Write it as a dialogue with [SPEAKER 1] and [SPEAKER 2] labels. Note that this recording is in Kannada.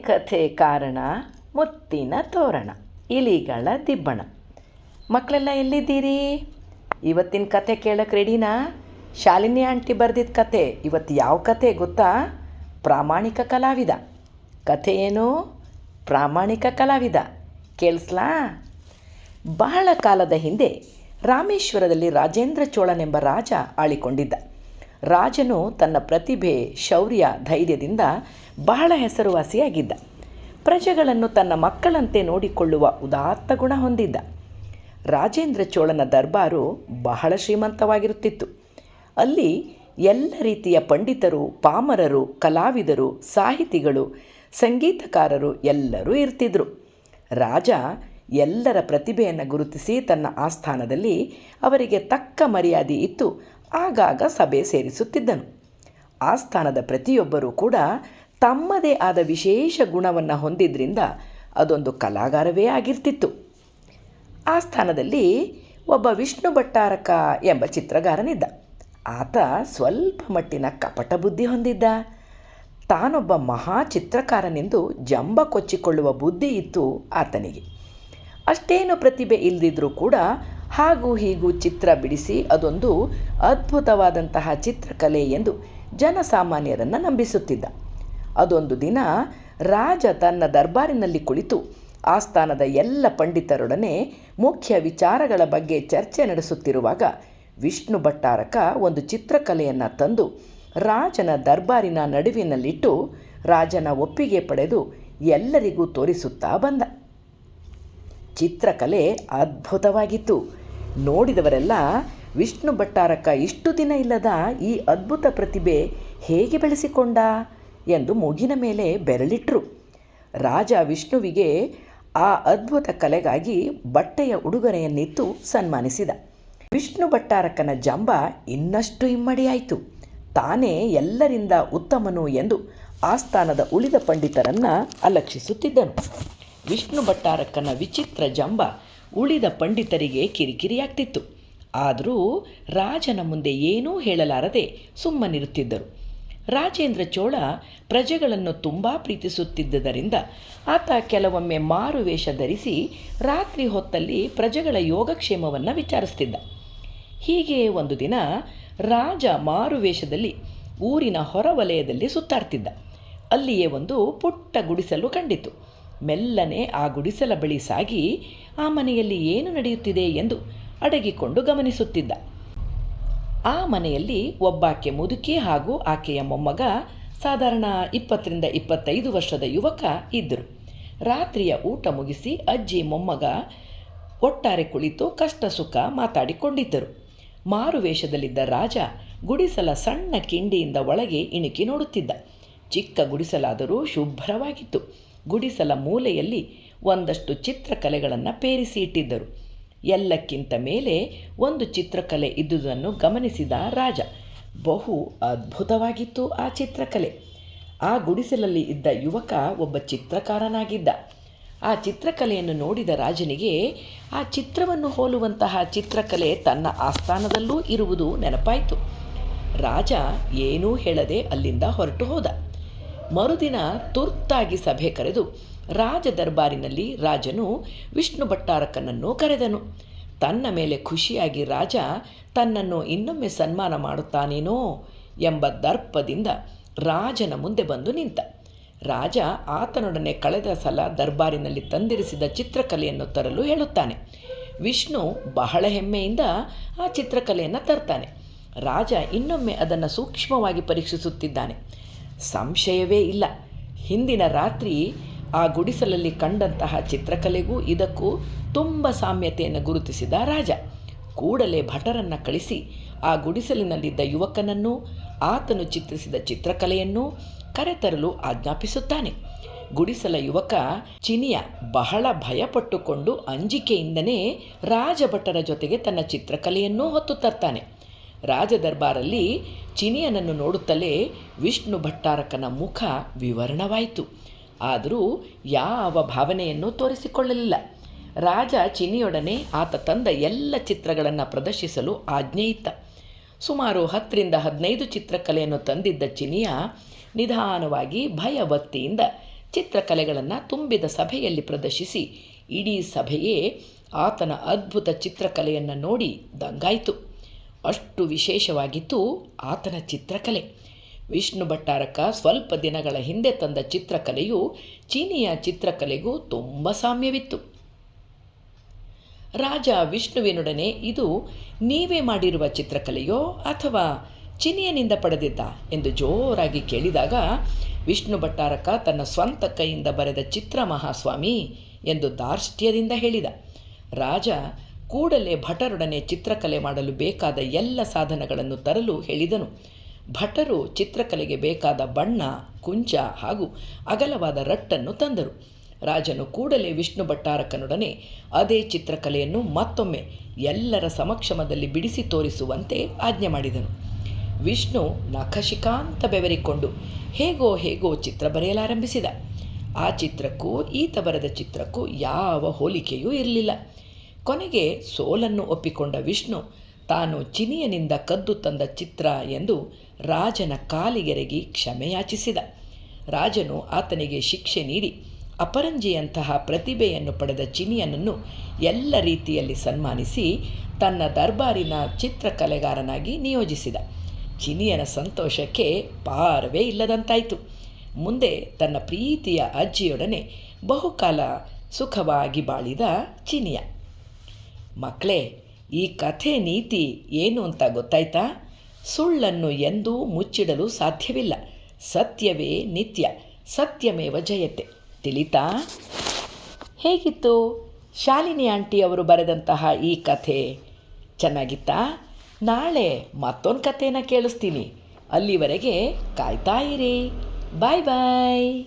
[SPEAKER 1] ಕಥೆ ಕಾರಣ ಮುತ್ತಿನ ತೋರಣ ಇಲಿಗಳ ದಿಬ್ಬಣ. ಮಕ್ಕಳೆಲ್ಲ ಎಲ್ಲಿದ್ದೀರಿ? ಇವತ್ತಿನ ಕತೆ ಕೇಳಕ್ಕೆ ರೆಡಿನಾ? ಶಾಲಿನಿ ಆಂಟಿ ಬರೆದಿದ್ದ ಕತೆ. ಇವತ್ತು ಯಾವ ಕತೆ ಗೊತ್ತಾ? ಪ್ರಾಮಾಣಿಕ ಕಲಾವಿದ. ಕಥೆ ಏನು? ಪ್ರಾಮಾಣಿಕ ಕಲಾವಿದ. ಕೇಳಿಸ್ಲಾ? ಬಹಳ ಕಾಲದ ಹಿಂದೆ ರಾಮೇಶ್ವರದಲ್ಲಿ ರಾಜೇಂದ್ರ ಚೋಳನೆಂಬ ರಾಜ ಆಳಿಕೊಂಡಿದ್ದ. ರಾಜನು ತನ್ನ ಪ್ರತಿಭೆ, ಶೌರ್ಯ, ಧೈರ್ಯದಿಂದ ಬಹಳ ಹೆಸರುವಾಸಿಯಾಗಿದ್ದ. ಪ್ರಜೆಗಳನ್ನು ತನ್ನ ಮಕ್ಕಳಂತೆ ನೋಡಿಕೊಳ್ಳುವ ಉದಾತ್ತ ಗುಣ ಹೊಂದಿದ್ದ. ರಾಜೇಂದ್ರ ಚೋಳನ ದರ್ಬಾರು ಬಹಳ ಶ್ರೀಮಂತವಾಗಿರುತ್ತಿತ್ತು. ಅಲ್ಲಿ ಎಲ್ಲ ರೀತಿಯ ಪಂಡಿತರು, ಪಾಮರರು, ಕಲಾವಿದರು, ಸಾಹಿತಿಗಳು, ಸಂಗೀತಕಾರರು ಎಲ್ಲರೂ ಇರ್ತಿದ್ರು. ರಾಜ ಎಲ್ಲರ ಪ್ರತಿಭೆಯನ್ನು ಗುರುತಿಸಿ ತನ್ನ ಆಸ್ಥಾನದಲ್ಲಿ ಅವರಿಗೆ ತಕ್ಕ ಮರ್ಯಾದೆ ಇತ್ತು ಆಗಾಗ ಸಭೆ ಸೇರಿಸುತ್ತಿದ್ದನು. ಆಸ್ಥಾನದ ಪ್ರತಿಯೊಬ್ಬರೂ ಕೂಡ ತಮ್ಮದೇ ಆದ ವಿಶೇಷ ಗುಣವನ್ನು ಹೊಂದಿದ್ರಿಂದ ಅದೊಂದು ಕಲಾಗಾರವೇ ಆಗಿರ್ತಿತ್ತು. ಆಸ್ಥಾನದಲ್ಲಿ ಒಬ್ಬ ವಿಷ್ಣು ಭಟ್ಟಾರಕ ಎಂಬ ಚಿತ್ರಗಾರನಿದ್ದ. ಆತ ಸ್ವಲ್ಪ ಮಟ್ಟಿನ ಕಪಟ ಬುದ್ಧಿ ಹೊಂದಿದ್ದ. ತಾನೊಬ್ಬ ಮಹಾ ಚಿತ್ರಕಾರನೆಂದು ಜಂಬ ಕೊಚ್ಚಿಕೊಳ್ಳುವ ಬುದ್ಧಿ ಇತ್ತು ಆತನಿಗೆ. ಅಷ್ಟೇನು ಪ್ರತಿಭೆ ಇಲ್ಲದಿದ್ದರೂ ಕೂಡ ಹಾಗೂ ಹೀಗೂ ಚಿತ್ರ ಬಿಡಿಸಿ ಅದೊಂದು ಅದ್ಭುತವಾದಂತಹ ಚಿತ್ರಕಲೆ ಎಂದು ಜನಸಾಮಾನ್ಯರನ್ನು ನಂಬಿಸುತ್ತಿದ್ದ. ಅದೊಂದು ದಿನ ರಾಜ ತನ್ನ ದರ್ಬಾರಿನಲ್ಲಿ ಕುಳಿತು ಆಸ್ಥಾನದ ಎಲ್ಲ ಪಂಡಿತರೊಡನೆ ಮುಖ್ಯ ವಿಚಾರಗಳ ಬಗ್ಗೆ ಚರ್ಚೆ ನಡೆಸುತ್ತಿರುವಾಗ ವಿಷ್ಣು ಭಟ್ಟಾರಕ ಒಂದು ಚಿತ್ರಕಲೆಯನ್ನು ತಂದು ರಾಜನ ದರ್ಬಾರಿನ ನಡುವಿನಲ್ಲಿಟ್ಟು ರಾಜನ ಒಪ್ಪಿಗೆ ಪಡೆದು ಎಲ್ಲರಿಗೂ ತೋರಿಸುತ್ತಾ ಬಂದ. ಚಿತ್ರಕಲೆ ಅದ್ಭುತವಾಗಿತ್ತು. ನೋಡಿದವರೆಲ್ಲ ವಿಷ್ಣು ಭಟ್ಟಾರಕ ಇಷ್ಟು ದಿನ ಇಲ್ಲದ ಈ ಅದ್ಭುತ ಪ್ರತಿಭೆ ಹೇಗೆ ಬೆಳೆಸಿಕೊಂಡ ಎಂದು ಮೂಗಿನ ಮೇಲೆ ಬೆರಳಿಟ್ರು. ರಾಜ ವಿಷ್ಣುವಿಗೆ ಆ ಅದ್ಭುತ ಕಲೆಗಾಗಿ ಬಟ್ಟೆಯ ಉಡುಗೊರೆಯನ್ನಿತ್ತು ಸನ್ಮಾನಿಸಿದ. ವಿಷ್ಣು ಭಟ್ಟಾರಕನ ಜಂಬ ಇನ್ನಷ್ಟು ಇಮ್ಮಡಿಯಾಯಿತು. ತಾನೇ ಎಲ್ಲರಿಂದ ಉತ್ತಮನು ಎಂದು ಆಸ್ಥಾನದ ಉಳಿದ ಪಂಡಿತರನ್ನು ಅಲಕ್ಷಿಸುತ್ತಿದ್ದನು. ವಿಷ್ಣು ಭಟ್ಟಾರಕನ ವಿಚಿತ್ರ ಜಂಬ ಉಳಿದ ಪಂಡಿತರಿಗೆ ಕಿರಿಕಿರಿಯಾಗ್ತಿತ್ತು. ಆದರೂ ರಾಜನ ಮುಂದೆ ಏನೂ ಹೇಳಲಾರದೆ ಸುಮ್ಮನಿರುತ್ತಿದ್ದರು. ರಾಜೇಂದ್ರ ಚೋಳ ಪ್ರಜೆಗಳನ್ನು ತುಂಬ ಪ್ರೀತಿಸುತ್ತಿದ್ದರಿಂದ ಆತ ಕೆಲವೊಮ್ಮೆ ಮಾರುವೇಷ ಧರಿಸಿ ರಾತ್ರಿ ಹೊತ್ತಲ್ಲಿ ಪ್ರಜೆಗಳ ಯೋಗಕ್ಷೇಮವನ್ನು ವಿಚಾರಿಸ್ತಿದ್ದ. ಹೀಗೆ ಒಂದು ದಿನ ರಾಜ ಮಾರುವೇಷದಲ್ಲಿ ಊರಿನ ಹೊರವಲಯದಲ್ಲಿ ಸುತ್ತಾಡ್ತಿದ್ದ. ಅಲ್ಲಿಯೇ ಒಂದು ಪುಟ್ಟ ಗುಡಿಸಲು ಕಂಡಿತು. ಮೆಲ್ಲನೆ ಆ ಗುಡಿಸಲ ಬಳಿ ಸಾಗಿ ಆ ಮನೆಯಲ್ಲಿ ಏನು ನಡೆಯುತ್ತಿದೆ ಎಂದು ಅಡಗಿಕೊಂಡು ಗಮನಿಸುತ್ತಿದ್ದ. ಆ ಮನೆಯಲ್ಲಿ ಒಬ್ಬಾಕೆ ಮುದುಕಿ ಹಾಗೂ ಆಕೆಯ ಮೊಮ್ಮಗ, ಸಾಧಾರಣ 20-25 ವರ್ಷದ ಯುವಕ ಇದ್ದರು. ರಾತ್ರಿಯ ಊಟ ಮುಗಿಸಿ ಅಜ್ಜಿ ಮೊಮ್ಮಗ ಒಟ್ಟಾರೆ ಕುಳಿತು ಕಷ್ಟ ಸುಖ ಮಾತಾಡಿಕೊಂಡಿದ್ದರು. ಮಾರುವೇಷದಲ್ಲಿದ್ದ ರಾಜ ಗುಡಿಸಲ ಸಣ್ಣ ಕಿಂಡಿಯಿಂದ ಒಳಗೆ ಇಣುಕಿ ನೋಡುತ್ತಿದ್ದ. ಚಿಕ್ಕ ಗುಡಿಸಲಾದರೂ ಶುಭ್ರವಾಗಿತ್ತು. ಗುಡಿಸಲ ಮೂಲೆಯಲ್ಲಿ ಒಂದಷ್ಟು ಚಿತ್ರಕಲೆಗಳನ್ನು ಪೇರಿಸಿ ಇಟ್ಟಿದ್ದರು. ಎಲ್ಲಕ್ಕಿಂತ ಮೇಲೆ ಒಂದು ಚಿತ್ರಕಲೆ ಇದ್ದುದನ್ನು ಗಮನಿಸಿದ ರಾಜ. ಬಹು ಅದ್ಭುತವಾಗಿತ್ತು ಆ ಚಿತ್ರಕಲೆ. ಆ ಗುಡಿಸಲಲ್ಲಿ ಇದ್ದ ಯುವಕ ಒಬ್ಬ ಚಿತ್ರಕಾರನಾಗಿದ್ದ. ಆ ಚಿತ್ರಕಲೆಯನ್ನು ನೋಡಿದ ರಾಜನಿಗೆ ಆ ಚಿತ್ರವನ್ನು ಹೋಲುವಂತಹ ಚಿತ್ರಕಲೆ ತನ್ನ ಆಸ್ಥಾನದಲ್ಲೂ ಇರುವುದು ನೆನಪಾಯಿತು. ರಾಜ ಏನೂ ಹೇಳದೆ ಅಲ್ಲಿಂದ ಹೊರಟು ಹೋದ. ಮರುದಿನ ತುರ್ತಾಗಿ ಸಭೆ ಕರೆದು ರಾಜ ದರ್ಬಾರಿನಲ್ಲಿ ರಾಜನು ವಿಷ್ಣು ಭಟ್ಟಾರಕನನ್ನು ಕರೆದನು. ತನ್ನ ಮೇಲೆ ಖುಷಿಯಾಗಿ ರಾಜ ತನ್ನನ್ನು ಇನ್ನೊಮ್ಮೆ ಸನ್ಮಾನ ಮಾಡುತ್ತಾನೇನೋ ಎಂಬ ದರ್ಪದಿಂದ ರಾಜನ ಮುಂದೆ ಬಂದು ನಿಂತ. ರಾಜ ಆತನೊಡನೆ ಕಳೆದ ಸಲ ದರ್ಬಾರಿನಲ್ಲಿ ತಂದಿರಿಸಿದ ಚಿತ್ರಕಲೆಯನ್ನು ತರಲು ಹೇಳುತ್ತಾನೆ. ವಿಷ್ಣು ಬಹಳ ಹೆಮ್ಮೆಯಿಂದ ಆ ಚಿತ್ರಕಲೆಯನ್ನು ತರ್ತಾನೆ. ರಾಜ ಇನ್ನೊಮ್ಮೆ ಅದನ್ನು ಸೂಕ್ಷ್ಮವಾಗಿ ಪರೀಕ್ಷಿಸುತ್ತಿದ್ದಾನೆ. ಸಂಶಯವೇ ಇಲ್ಲ, ಹಿಂದಿನ ರಾತ್ರಿ ಆ ಗುಡಿಸಲಲ್ಲಿ ಕಂಡಂತಹ ಚಿತ್ರಕಲೆಗೂ ಇದಕ್ಕೂ ತುಂಬ ಸಾಮ್ಯತೆಯನ್ನು ಗುರುತಿಸಿದ ರಾಜ ಕೂಡಲೇ ಭಟರನ್ನು ಕಳಿಸಿ ಆ ಗುಡಿಸಲಿನಲ್ಲಿದ್ದ ಯುವಕನನ್ನು ಆತನು ಚಿತ್ರಿಸಿದ ಚಿತ್ರಕಲೆಯನ್ನು ಕರೆತರಲು ಆಜ್ಞಾಪಿಸುತ್ತಾನೆ. ಗುಡಿಸಲ ಯುವಕ ಚಿನಿಯ ಬಹಳ ಭಯಪಟ್ಟುಕೊಂಡು ಅಂಜಿಕೆಯಿಂದನೇ ರಾಜಭಟರ ಜೊತೆಗೆ ತನ್ನ ಚಿತ್ರಕಲೆಯನ್ನೂ ಹೊತ್ತು ತರ್ತಾನೆ. ರಾಜ ದರ್ಬಾರಲ್ಲಿ ಚಿನಿಯನನ್ನು ನೋಡುತ್ತಲೇ ವಿಷ್ಣು ಭಟ್ಟಾರಕನ ಮುಖ ವಿವರಣವಾಯಿತು. ಆದರೂ ಯಾವ ಭಾವನೆಯನ್ನು ತೋರಿಸಿಕೊಳ್ಳಲಿಲ್ಲ. ರಾಜ ಚಿನಿಯೊಡನೆ ಆತ ತಂದ ಎಲ್ಲ ಚಿತ್ರಗಳನ್ನು ಪ್ರದರ್ಶಿಸಲು ಆಜ್ಞೆಯಿತ್ತ. ಸುಮಾರು 10-15 ಚಿತ್ರಕಲೆಯನ್ನು ತಂದಿದ್ದ ಚಿನಿಯ ನಿಧಾನವಾಗಿ ಭಯಭಕ್ತಿಯಿಂದ ಚಿತ್ರಕಲೆಗಳನ್ನು ತುಂಬಿದ ಸಭೆಯಲ್ಲಿ ಪ್ರದರ್ಶಿಸಿ ಇಡೀ ಸಭೆಯೇ ಆತನ ಅದ್ಭುತ ಚಿತ್ರಕಲೆಯನ್ನು ನೋಡಿ ದಂಗಾಯಿತು. ಅಷ್ಟು ವಿಶೇಷವಾಗಿತ್ತು ಆತನ ಚಿತ್ರಕಲೆ. ವಿಷ್ಣು ಭಟ್ಟಾರಕ ಸ್ವಲ್ಪ ದಿನಗಳ ಹಿಂದೆ ತಂದ ಚಿತ್ರಕಲೆಯು ಚೀನಿಯ ಚಿತ್ರಕಲೆಗೂ ತುಂಬ ಸಾಮ್ಯವಿತ್ತು. ರಾಜ ವಿಷ್ಣುವಿನೊಡನೆ, ಇದು ನೀವೇ ಮಾಡಿರುವ ಚಿತ್ರಕಲೆಯೋ ಅಥವಾ ಚೀನಿಯನಿಂದ ಪಡೆದಿದ್ದ ಎಂದು ಜೋರಾಗಿ ಕೇಳಿದಾಗ, ವಿಷ್ಣು ಭಟ್ಟಾರಕ ತನ್ನ ಸ್ವಂತ ಕೈಯಿಂದ ಬರೆದ ಚಿತ್ರ ಮಹಾಸ್ವಾಮಿ ಎಂದು ಧಾರ್ಷ್ಟ್ಯದಿಂದ ಹೇಳಿದ. ರಾಜ ಕೂಡಲೇ ಭಟರೊಡನೆ ಚಿತ್ರಕಲೆ ಮಾಡಲು ಬೇಕಾದ ಎಲ್ಲ ಸಾಧನಗಳನ್ನು ತರಲು ಹೇಳಿದನು. ಭಟರು ಚಿತ್ರಕಲೆಗೆ ಬೇಕಾದ ಬಣ್ಣ, ಕುಂಚ ಹಾಗೂ ಅಗಲವಾದ ರಟ್ಟನ್ನು ತಂದರು. ರಾಜನು ಕೂಡಲೇ ವಿಷ್ಣು ಭಟ್ಟಾರಕನೊಡನೆ ಅದೇ ಚಿತ್ರಕಲೆಯನ್ನು ಮತ್ತೊಮ್ಮೆ ಎಲ್ಲರ ಸಮಕ್ಷಮದಲ್ಲಿ ಬಿಡಿಸಿ ತೋರಿಸುವಂತೆ ಆಜ್ಞೆ ಮಾಡಿದನು. ವಿಷ್ಣು ನಖಶಿಖಾಂತ ಬೆವರಿಕೊಂಡು ಹೇಗೋ ಚಿತ್ರ ಬರೆಯಲಾರಂಭಿಸಿದ. ಆ ಚಿತ್ರಕ್ಕೂ ಈತ ಬರೆದ ಚಿತ್ರಕ್ಕೂ ಯಾವ ಹೋಲಿಕೆಯೂ ಇರಲಿಲ್ಲ. ಕೊನೆಗೆ ಸೋಲನ್ನು ಒಪ್ಪಿಕೊಂಡ ವಿಷ್ಣು ತಾನು ಚಿನಿಯನಿಂದ ಕದ್ದು ತಂದ ಚಿತ್ರ ಎಂದು ರಾಜನ ಕಾಲಿಗೆರಗಿ ಕ್ಷಮೆಯಾಚಿಸಿದ. ರಾಜನು ಆತನಿಗೆ ಶಿಕ್ಷೆ ನೀಡಿ ಅಪರಂಜಿಯಂತಹ ಪ್ರತಿಭೆಯನ್ನು ಪಡೆದ ಚಿನಿಯನನ್ನು ಎಲ್ಲ ರೀತಿಯಲ್ಲಿ ಸನ್ಮಾನಿಸಿ ತನ್ನ ದರ್ಬಾರಿನ ಚಿತ್ರಕಲೆಗಾರನಾಗಿ ನಿಯೋಜಿಸಿದ. ಚಿನಿಯನ ಸಂತೋಷಕ್ಕೆ ಪಾರವೇ ಇಲ್ಲದಂತಾಯಿತು. ಮುಂದೆ ತನ್ನ ಪ್ರೀತಿಯ ಅಜ್ಜಿಯೊಡನೆ ಬಹುಕಾಲ ಸುಖವಾಗಿ ಬಾಳಿದ ಚಿನಿಯ. ಮಕ್ಕಳೇ, ಈ ಕಥೆ ನೀತಿ ಏನು ಅಂತ ಗೊತ್ತಾಯ್ತಾ? ಸುಳ್ಳನ್ನು ಎಂದೂ ಮುಚ್ಚಿಡಲು ಸಾಧ್ಯವಿಲ್ಲ. ಸತ್ಯವೇ ನಿತ್ಯ, ಸತ್ಯಮೇವ ಜಯತೆ. ತಿಳಿತಾ? ಹೇಗಿತ್ತು ಶಾಲಿನಿ ಆಂಟಿ ಅವರು ಬರೆದಂತಹ ಈ ಕಥೆ? ಚೆನ್ನಾಗಿತ್ತಾ? ನಾಳೆ ಮತ್ತೊಂದು ಕಥೆನ ಕೇಳಿಸ್ತೀನಿ. ಅಲ್ಲಿವರೆಗೆ ಕಾಯ್ತಾ ಇರಿ. ಬಾಯ್ ಬಾಯ್.